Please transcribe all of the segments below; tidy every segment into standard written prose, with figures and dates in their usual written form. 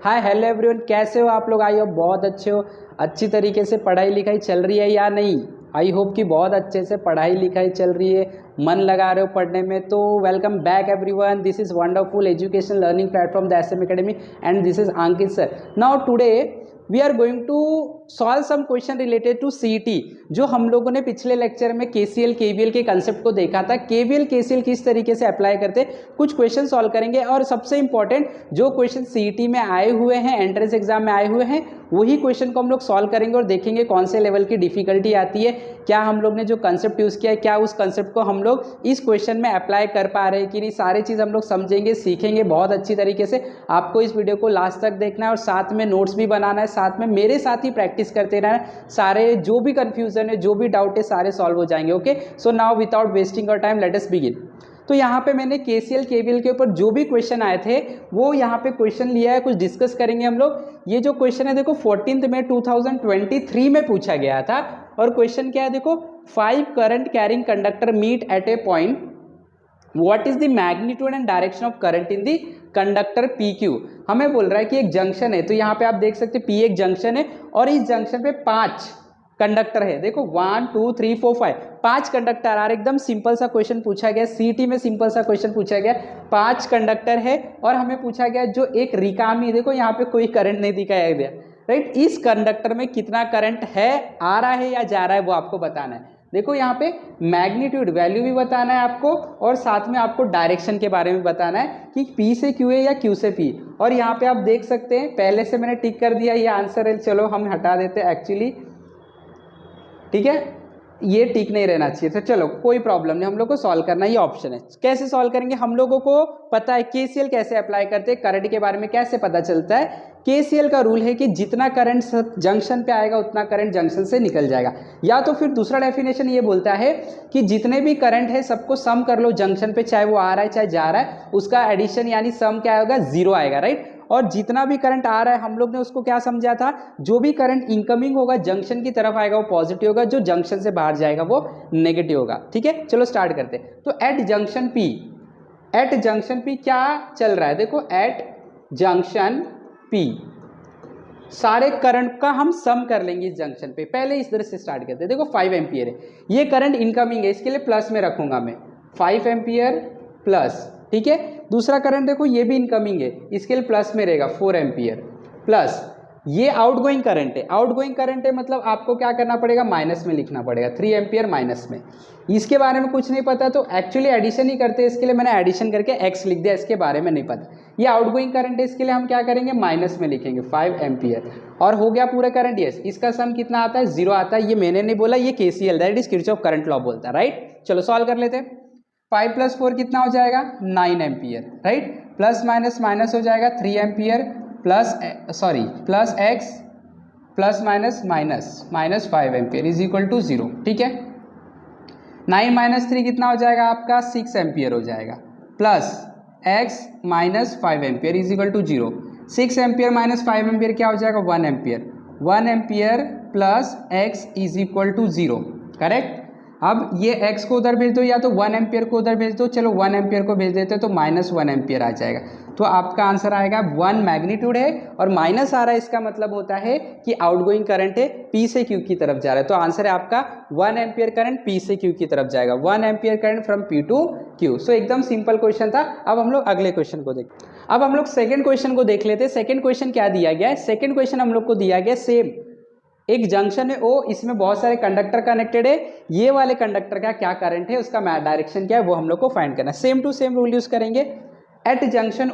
Hi hello everyone, कैसे हो आप लोग? आई होप बहुत अच्छे हो। अच्छी तरीके से पढ़ाई लिखाई चल रही है या नहीं? आई होप कि बहुत अच्छे से पढ़ाई लिखाई चल रही है, मन लगा रहे हो पढ़ने में। तो welcome back everyone, this is wonderful education learning platform the SM academy and this is Ankit sir. Now today we are going to solve some question related to CET. जो हम लोगों ने पिछले लेक्चर में केसीएल केवीएल के concept को देखा था, केवीएल केसीएल किस तरीके से अप्लाई करते, कुछ क्वेश्चन सॉल्व करेंगे। और सबसे इंपॉर्टेंट जो क्वेश्चन सीईटी में आए हुए हैं, एंट्रेंस एग्जाम में आए हुए हैं, वही क्वेश्चन को हम लोग सॉल्व करेंगे और देखेंगे कौन से लेवल की डिफिकल्टी आती है, क्या हम लोग ने जो कंसेप्ट यूज़ किया है, क्या उस कंसेप्ट को हम लोग इस क्वेश्चन में अप्लाई कर पा रहे हैं कि नहीं। सारी चीज़ हम लोग समझेंगे, सीखेंगे बहुत अच्छी तरीके से। आपको इस वीडियो को लास्ट तक देखना है और साथ में नोट्स भी बनाना है, साथ में मेरे साथ ही प्रैक्टिस करते रहना है। सारे जो भी कन्फ्यूजन है, जो भी डाउट है, सारे सॉल्व हो जाएंगे। Okay, so now without wasting your time let us begin. तो यहाँ पे मैंने केसीएल केवीएल के ऊपर जो भी क्वेश्चन आए थे वो यहाँ पे क्वेश्चन लिया है, कुछ डिस्कस करेंगे हम लोग। ये जो क्वेश्चन है देखो 14 मई 2023 में पूछा गया था। और क्वेश्चन क्या है देखो, 5 current carrying conductor meet at a point, what is the magnitude and direction of current in the conductor P Q. हमें बोल रहा है कि एक जंक्शन है, तो यहाँ पे आप देख सकते हैं पी एक जंक्शन है और इस जंक्शन पे 5 कंडक्टर है। देखो 1 2 3 4 5 5 कंडक्टर आ रहे। एकदम सिंपल सा क्वेश्चन पूछा गया, सीटी में सिंपल सा क्वेश्चन पूछा गया। 5 कंडक्टर है और हमें पूछा गया जो एक रिकामी, देखो यहाँ पे कोई करंट नहीं दिखाया गया, राइट। इस कंडक्टर में कितना करंट है, आ रहा है या जा रहा है, वो आपको बताना है। देखो यहाँ पे मैग्नीट्यूड वैल्यू भी बताना है आपको और साथ में आपको डायरेक्शन के बारे में बताना है कि P से Q है या Q से P। और यहाँ पे आप देख सकते हैं पहले से मैंने टिक कर दिया, ये आंसर है। चलो हम हटा देते हैं एक्चुअली, ठीक है, ये टिक नहीं रहना चाहिए। तो चलो कोई प्रॉब्लम नहीं, हम लोग को सॉल्व करना ये ऑप्शन है। कैसे सॉल्व करेंगे, हम लोगों को पता है केसीएल कैसे अप्लाई करते हैं, करंट के बारे में कैसे पता चलता है। केसीएल का रूल है कि जितना करंट जंक्शन पे आएगा उतना करंट जंक्शन से निकल जाएगा। या तो फिर दूसरा डेफिनेशन ये बोलता है कि जितने भी करंट है सबको सम कर लो जंक्शन पे, चाहे वो आ रहा है चाहे जा रहा है, उसका एडिशन यानी सम क्या होगा, 0 आएगा, राइट। और जितना भी करंट आ रहा है हम लोग ने उसको क्या समझा था, जो भी करंट इनकमिंग होगा जंक्शन की तरफ आएगा वो पॉजिटिव होगा, जो जंक्शन से बाहर जाएगा वो नेगेटिव होगा। ठीक है, चलो स्टार्ट करते हैं। तो एट जंक्शन पी क्या चल रहा है, देखो एट जंक्शन पी सारे करंट का हम सम कर लेंगे इस जंक्शन पे। पहले इस तरह से स्टार्ट करते हैं। देखो 5 एम्पियर है, ये करंट इनकमिंग है, इसके लिए प्लस में रखूंगा मैं 5 एम्पियर प्लस, ठीक है। दूसरा करंट देखो ये भी इनकमिंग है, इसके लिए प्लस में रहेगा 4 एम्पियर प्लस ये आउटगोइंग करंट है। आउटगोइंग करंट है मतलब आपको क्या करना पड़ेगा, माइनस में लिखना पड़ेगा, 3 एम्पियर माइनस में। इसके बारे में कुछ नहीं पता तो एक्चुअली एडिशन ही करते हैं, इसके लिए मैंने एडिशन करके एक्स लिख दिया, इसके बारे में नहीं पता। ये आउटगोइंग करंट है, इसके लिए हम क्या करेंगे, माइनस में लिखेंगे 5 एम्पियर। और हो गया पूरा करंट, यस। इसका सम कितना आता है, 0 आता है। ये मैंने नहीं बोला, ये KCL that is Kirchhoff current law बोलता है, राइट। चलो सॉल्व कर लेते हैं। 5 + 4 कितना हो जाएगा, 9 ampere, right. Plus minus minus हो जाएगा 3 ampere plus x plus minus minus 5 ampere is equal to 0, ठीक है। 9 - 3 कितना हो जाएगा आपका, 6 एम्पियर हो जाएगा, plus x minus 5 ampere is equal to 0। 6 ampere minus 5 ampere क्या हो जाएगा, 1 ampere. 1 ampere plus x is equal to 0, correct. अब ये x को उधर भेज दो या तो 1 एम्पियर को उधर भेज दो। चलो 1 एम्पियर को भेज देते तो -1 एम्पियर आ जाएगा। तो आपका आंसर आएगा 1 मैग्नीट्यूड है और माइनस आ रहा है, इसका मतलब होता है कि आउटगोइंग करंट है, P से Q की तरफ जा रहा है। तो आंसर है आपका 1 एम्पियर करंट P से Q की तरफ जाएगा, 1 ampere current from P to Q। So एकदम सिंपल क्वेश्चन था। अब हम लोग अगले क्वेश्चन को देखते हैं। अब हम लोग सेकेंड क्वेश्चन को देख लेते हैं। सेकेंड क्वेश्चन क्या दिया गया है, सेकेंड क्वेश्चन हम लोग को दिया गया सेम एक जंक्शन है O, इसमें बहुत सारे कंडक्टर कनेक्टेड है। ये वाले कंडक्टर का क्या करंट है, उसका डायरेक्शन क्या है, वो हम लोग को फाइंड करना है। Same to same rule use करेंगे। एट जंक्शन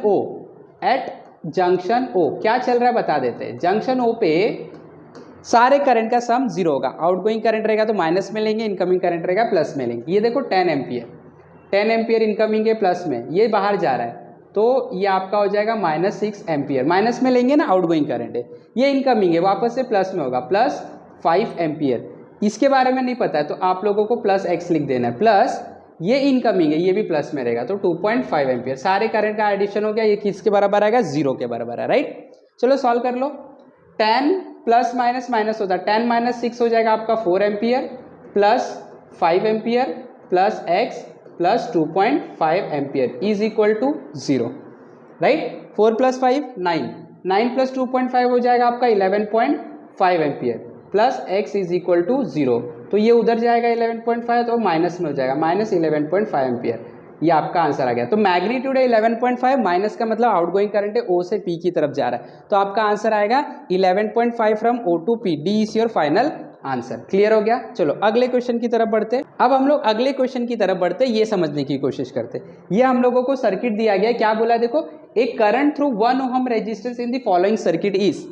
O क्या चल रहा है बता देते हैं। जंक्शन O पे सारे करंट का सम 0 होगा। आउटगोइंग करंट रहेगा तो माइनस में लेंगे, इनकमिंग करंट रहेगा प्लस में लेंगे। ये देखो 10 एम्पियर इनकमिंग है प्लस में, ये बाहर जा रहा है तो ये आपका हो जाएगा -6 एम्पियर। माइनस में लेंगे ना, आउटगोइंग करंट है, ये इनकमिंग है वापस से प्लस में होगा, प्लस 5 एम्पियर। इसके बारे में नहीं पता है तो आप लोगों को प्लस एक्स लिख देना है, प्लस ये इनकमिंग है, ये भी प्लस में रहेगा तो 2.5 एम्पियर। सारे करंट का एडिशन हो गया, ये किसके बराबर आएगा, 0 के बराबर है, राइट। चलो सॉल्व कर लो। 10 प्लस माइनस माइनस होता है, 10 - 6 हो जाएगा आपका 4 ampere plus 5 ampere plus x plus 2.5 ampere is equal to 0, right. 4 + 5 9 9 plus 2.5 हो जाएगा आपका 11.5 ampere plus x is equal to 0, तो ये उधर जाएगा 11.5 तो माइनस में हो जाएगा माइनस 11.5 एम्पियर। ये आपका आंसर आ गया। तो मैग्नीट्यूड है 11.5, माइनस का मतलब आउटगोइंग करंट है O से P की तरफ जा रहा है, तो आपका आंसर आएगा 11.5 from O to P। D is your final answer. Clear हो गया? चलो अगले क्वेश्चन की तरफ बढ़ते हैं। अब हम लोग अगले क्वेश्चन की तरफ बढ़ते ये समझने की कोशिश करते। ये हम लोगों को सर्किट दिया गया, क्या बोला देखो, एक current through 1 ohm resistance in the following circuit is.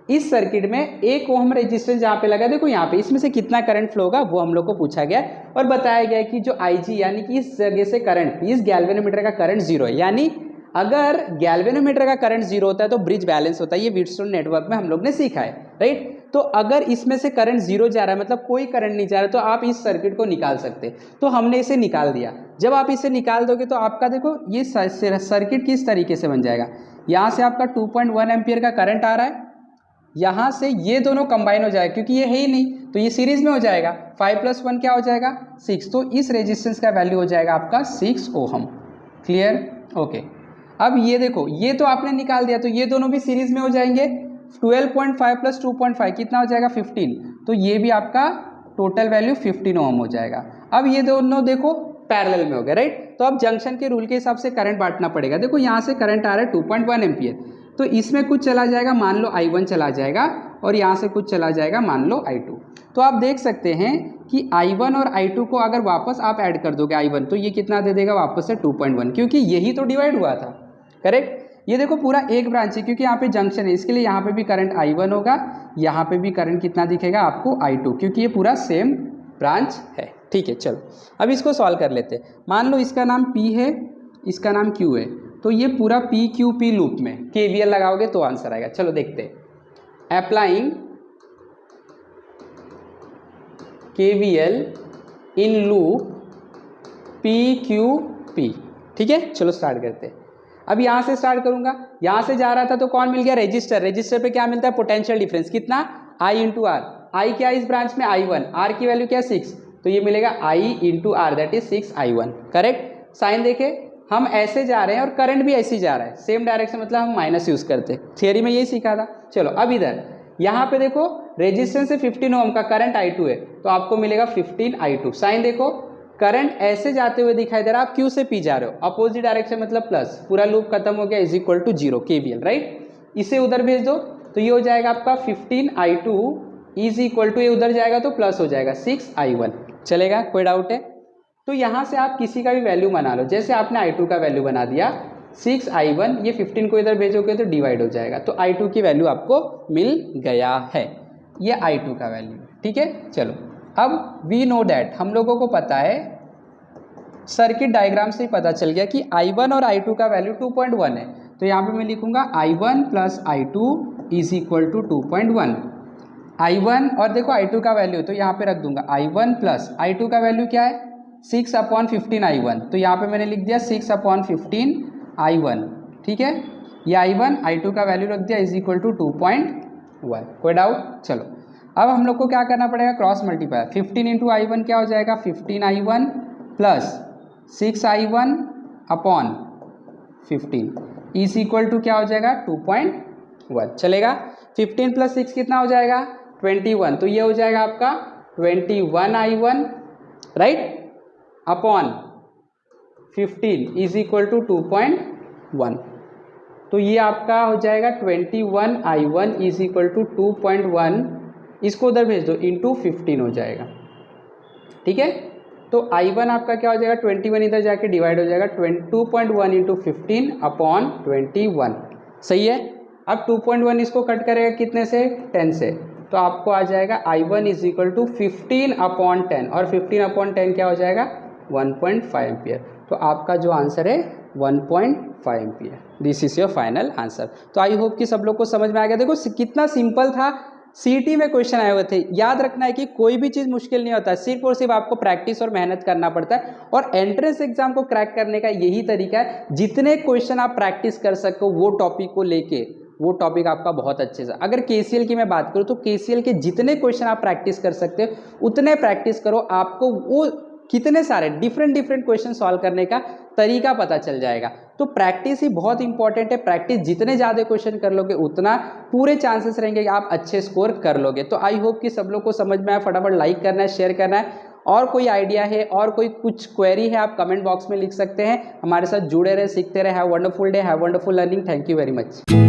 इस सर्किट में 1 ओम रेजिस्टेंस जहाँ पे लगा, देखो यहाँ पे इसमें से कितना करंट फ्लो होगा वो हम लोग को पूछा गया और बताया गया कि जो IG यानी कि इस जगह से करंट, इस गैल्वेनोमीटर का करंट 0 है, यानी अगर गैल्वेनोमीटर का करंट 0 होता है तो ब्रिज बैलेंस होता है। ये व्हीटस्टोन नेटवर्क में हम लोग ने सीखा है, राइट। तो अगर इसमें से करंट 0 जा रहा है, मतलब कोई करंट नहीं जा रहा, तो आप इस सर्किट को निकाल सकते। तो हमने इसे निकाल दिया। जब आप इसे निकाल दोगे तो आपका देखो ये सर्किट किस तरीके से बन जाएगा। यहाँ से आपका 2.1 एम्पियर का करंट आ रहा है, यहाँ से ये दोनों कंबाइन हो जाएगा क्योंकि ये है ही नहीं, तो ये सीरीज में हो जाएगा। 5 + 1 क्या हो जाएगा 6, तो इस रेजिस्टेंस का वैल्यू हो जाएगा आपका 6 ओहम। क्लियर? ओके। अब ये देखो, ये तो आपने निकाल दिया, तो ये दोनों भी सीरीज में हो जाएंगे। 12.5 + 2.5 कितना हो जाएगा 15, तो ये भी आपका टोटल वैल्यू 15 ओम हो जाएगा। अब ये दोनों देखो पैरेलल में हो गए, राइट। तो अब जंक्शन के रूल के हिसाब से करंट बांटना पड़ेगा। देखो यहाँ से करंट आ रहा है 2.1 एम्पियर, तो इसमें कुछ चला जाएगा, मान लो I1 चला जाएगा, और यहाँ से कुछ चला जाएगा, मान लो I2। तो आप देख सकते हैं कि I1 और I2 को अगर वापस आप ऐड कर दोगे I1, तो ये कितना दे देगा वापस से 2.1, क्योंकि यही तो डिवाइड हुआ था, करेक्ट। ये देखो पूरा एक ब्रांच है क्योंकि यहाँ पे जंक्शन है, इसके लिए यहाँ पे भी करंट I1 होगा, यहाँ पे भी करंट कितना दिखेगा आपको I2, क्योंकि ये पूरा सेम ब्रांच है। ठीक है, चलो अब इसको सॉल्व कर लेते हैं। मान लो इसका नाम P है, इसका नाम Q है, तो ये पूरा PQP लूप में KVL लगाओगे तो आंसर आएगा। चलो देखते हैं। Applying KVL in loop PQP। ठीक है, चलो स्टार्ट करते हैं। अब यहाँ से स्टार्ट करूंगा, यहाँ से जा रहा था तो कौन मिल गया, रजिस्टर। रजिस्टर पे क्या मिलता है, पोटेंशियल डिफरेंस, कितना I × R। I क्या इस ब्रांच में I1, R की वैल्यू क्या 6, तो ये मिलेगा I × R, that is 6I1। Correct. Sign देखे, हम ऐसे जा रहे हैं और करंट भी ऐसे ही जा रहा है, सेम डायरेक्शन, मतलब हम माइनस यूज करते हैं। थियरी में यही सीखा था। चलो अब इधर यहाँ पे देखो रेजिस्टेंस से 15 ओम का करंट I2 है, तो आपको मिलेगा 15I2। साइन देखो, करंट ऐसे जाते हुए दिखाई दे रहा है, आप Q से P जा रहे हो, अपोजिट डायरेक्शन मतलब प्लस, पूरा लूप खत्म हो गया, is equal to 0 KVL, right. इसे उधर भेज दो तो ये हो जाएगा आपका 15I2 इज इक्वल टू, ये उधर जाएगा तो प्लस हो जाएगा 6I1। चलेगा, कोई डाउट है? तो यहाँ से आप किसी का भी वैल्यू बना लो, जैसे आपने I2 का वैल्यू बना दिया 6I1, ये 15 को इधर भेजोगे तो डिवाइड हो जाएगा, तो I2 की वैल्यू आपको मिल गया है, ये I2 का वैल्यू। ठीक है, चलो अब वी नो दैट, हम लोगों को पता है, सर्किट डायग्राम से ही पता चल गया कि I1 और I2 का वैल्यू 2.1 है, तो यहाँ पे मैं लिखूंगा I1 + I2 is equal to 2.1। I1 और देखो I2 का वैल्यू, तो यहाँ पे रख दूंगा I1 + I2 का वैल्यू क्या है 6/15I1, तो यहाँ पे मैंने लिख दिया 6/15I1। ठीक है, ये I1 I2 का वैल्यू रख दिया इज इक्वल टू 2.1। कोई डाउट? चलो अब हम लोग को क्या करना पड़ेगा, क्रॉस मल्टीप्लाई। 15 × I1 क्या हो जाएगा 15I1 + 6I1 upon 15 is equal to क्या हो जाएगा 2.1। चलेगा। 15 + 6 कितना हो जाएगा 21, तो ये हो जाएगा आपका 21I1, right, upon 15 is equal to 2.1, तो ये आपका हो जाएगा 21I1 इज इक्वल टू 2.1, इसको उधर भेज दो, इंटू 15 हो जाएगा। ठीक है, तो I1 आपका क्या हो जाएगा 21, इधर जाके डिवाइड हो जाएगा 2.1 इंटू 15 अपॉन 21। सही है। अब 2.1 इसको कट करेगा कितने से 10 से, तो आपको आ जाएगा I1 इज इक्वल टू 15/10, और 15/10 क्या हो जाएगा 1.5 एम्पियर, तो आपका जो आंसर है 1.5 ampere. This is your final answer. तो आई होप कि सब लोग को समझ में आ गया। देखो कितना सिंपल था, सीटी में क्वेश्चन आए हुए थे। याद रखना है कि कोई भी चीज़ मुश्किल नहीं होता, सिर्फ और सिर्फ आपको प्रैक्टिस और मेहनत करना पड़ता है, और एंट्रेंस एग्जाम को क्रैक करने का यही तरीका है, जितने क्वेश्चन आप प्रैक्टिस कर सको वो टॉपिक को लेके, वो टॉपिक आपका बहुत अच्छे से। अगर केसीएल की मैं बात करूँ तो केसीएल के जितने क्वेश्चन आप प्रैक्टिस कर सकते हो उतने प्रैक्टिस करो, आपको वो कितने सारे डिफरेंट क्वेश्चन सॉल्व करने का तरीका पता चल जाएगा। तो प्रैक्टिस ही बहुत इंपॉर्टेंट है। प्रैक्टिस जितने ज़्यादा क्वेश्चन कर लोगे उतना पूरे चांसेस रहेंगे कि आप अच्छे स्कोर कर लोगे। तो आई होप कि सब लोग को समझ में आया। फटाफट लाइक करना है, शेयर करना है, और कोई आइडिया है और कोई कुछ क्वेरी है आप कमेंट बॉक्स में लिख सकते हैं। हमारे साथ जुड़े रहे, सीखते रहे। Have wonderful day, have wonderful learning. Thank you very much.